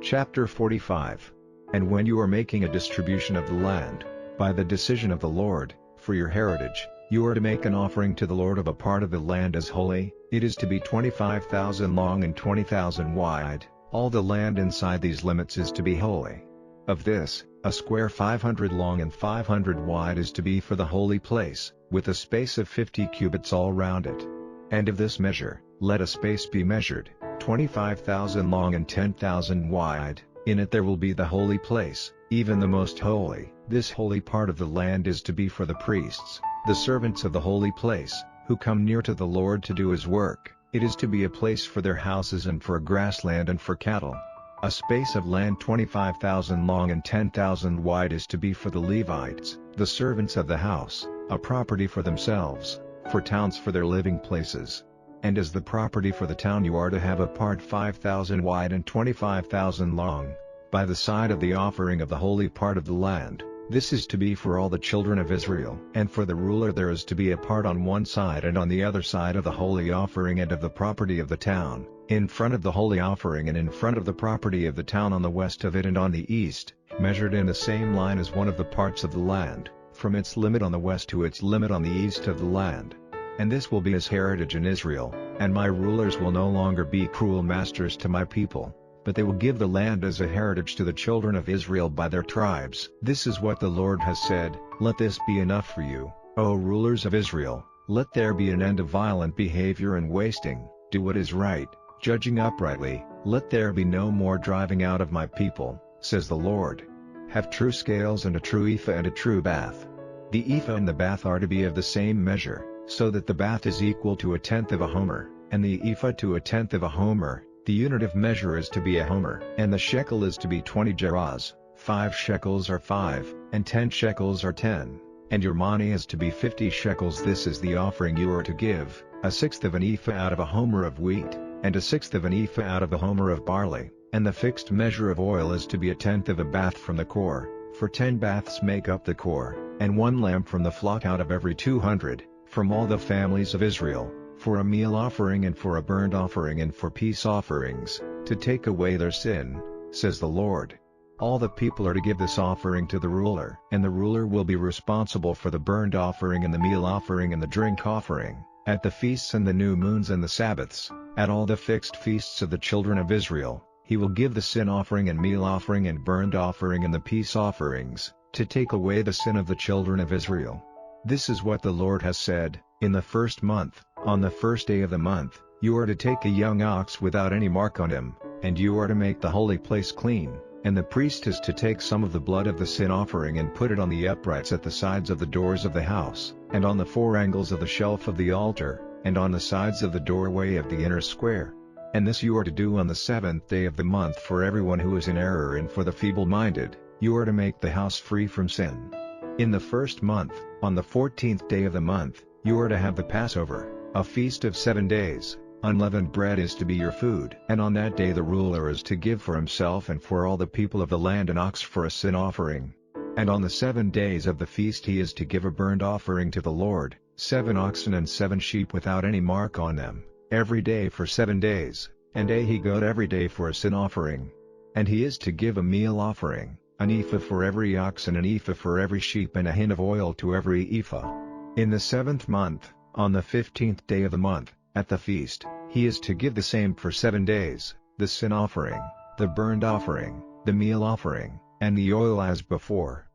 Chapter 45. And when you are making a distribution of the land, by the decision of the Lord, for your heritage, you are to make an offering to the Lord of a part of the land as holy. It is to be 25,000 long and 20,000 wide. All the land inside these limits is to be holy. Of this, a square 500 long and 500 wide is to be for the holy place, with a space of 50 cubits all round it. And of this measure, let a space be measured, 25,000 long and 10,000 wide. In it there will be the holy place, even the most holy. This holy part of the land is to be for the priests, the servants of the holy place, who come near to the Lord to do his work. It is to be a place for their houses and for grassland and for cattle. A space of land 25,000 long and 10,000 wide is to be for the Levites, the servants of the house, a property for themselves, for towns for their living places. And as the property for the town you are to have a part 5,000 wide and 25,000 long, by the side of the offering of the holy part of the land. This is to be for all the children of Israel. And for the ruler there is to be a part on one side and on the other side of the holy offering and of the property of the town, in front of the holy offering and in front of the property of the town on the west of it and on the east, measured in the same line as one of the parts of the land, from its limit on the west to its limit on the east of the land. And this will be his heritage in Israel, and my rulers will no longer be cruel masters to my people, but they will give the land as a heritage to the children of Israel by their tribes. This is what the Lord has said. Let this be enough for you, O rulers of Israel. Let there be an end of violent behavior and wasting. Do what is right, judging uprightly. Let there be no more driving out of my people, says the Lord. Have true scales and a true ephah and a true bath. The ephah and the bath are to be of the same measure, so that the bath is equal to 1/10 of a homer, and the ephah to 1/10 of a homer. The unit of measure is to be a homer, and the shekel is to be 20 gerahs. 5 shekels are 5, and 10 shekels are 10, and your money is to be 50 shekels. This is the offering you are to give, 1/6 of an ephah out of a homer of wheat, and 1/6 of an ephah out of a homer of barley, and the fixed measure of oil is to be 1/10 of a bath from the core, for 10 baths make up the core, and 1 lamb from the flock out of every 200, from all the families of Israel, for a meal offering and for a burnt offering and for peace offerings, to take away their sin, says the Lord. All the people are to give this offering to the ruler, and the ruler will be responsible for the burnt offering and the meal offering and the drink offering, at the feasts and the new moons and the Sabbaths, at all the fixed feasts of the children of Israel. He will give the sin offering and meal offering and burnt offering and the peace offerings, to take away the sin of the children of Israel. This is what the Lord has said. In the first month, on the first day of the month, you are to take a young ox without any mark on him, and you are to make the holy place clean, and the priest is to take some of the blood of the sin offering and put it on the uprights at the sides of the doors of the house, and on the 4 angles of the shelf of the altar, and on the sides of the doorway of the inner square. And this you are to do on the 7th day of the month for everyone who is in error and for the feeble-minded. You are to make the house free from sin. In the first month, on the 14th day of the month, you are to have the Passover, a feast of 7 days. Unleavened bread is to be your food. And on that day the ruler is to give for himself and for all the people of the land an ox for a sin offering. And on the 7 days of the feast he is to give a burnt offering to the Lord, 7 oxen and 7 sheep without any mark on them, every day for 7 days, and a he-goat every day for a sin offering. And he is to give a meal offering, an ephah for every ox and an ephah for every sheep and a hin of oil to every ephah. In the 7th month, on the 15th day of the month, at the feast, he is to give the same for 7 days, the sin offering, the burnt offering, the meal offering, and the oil as before.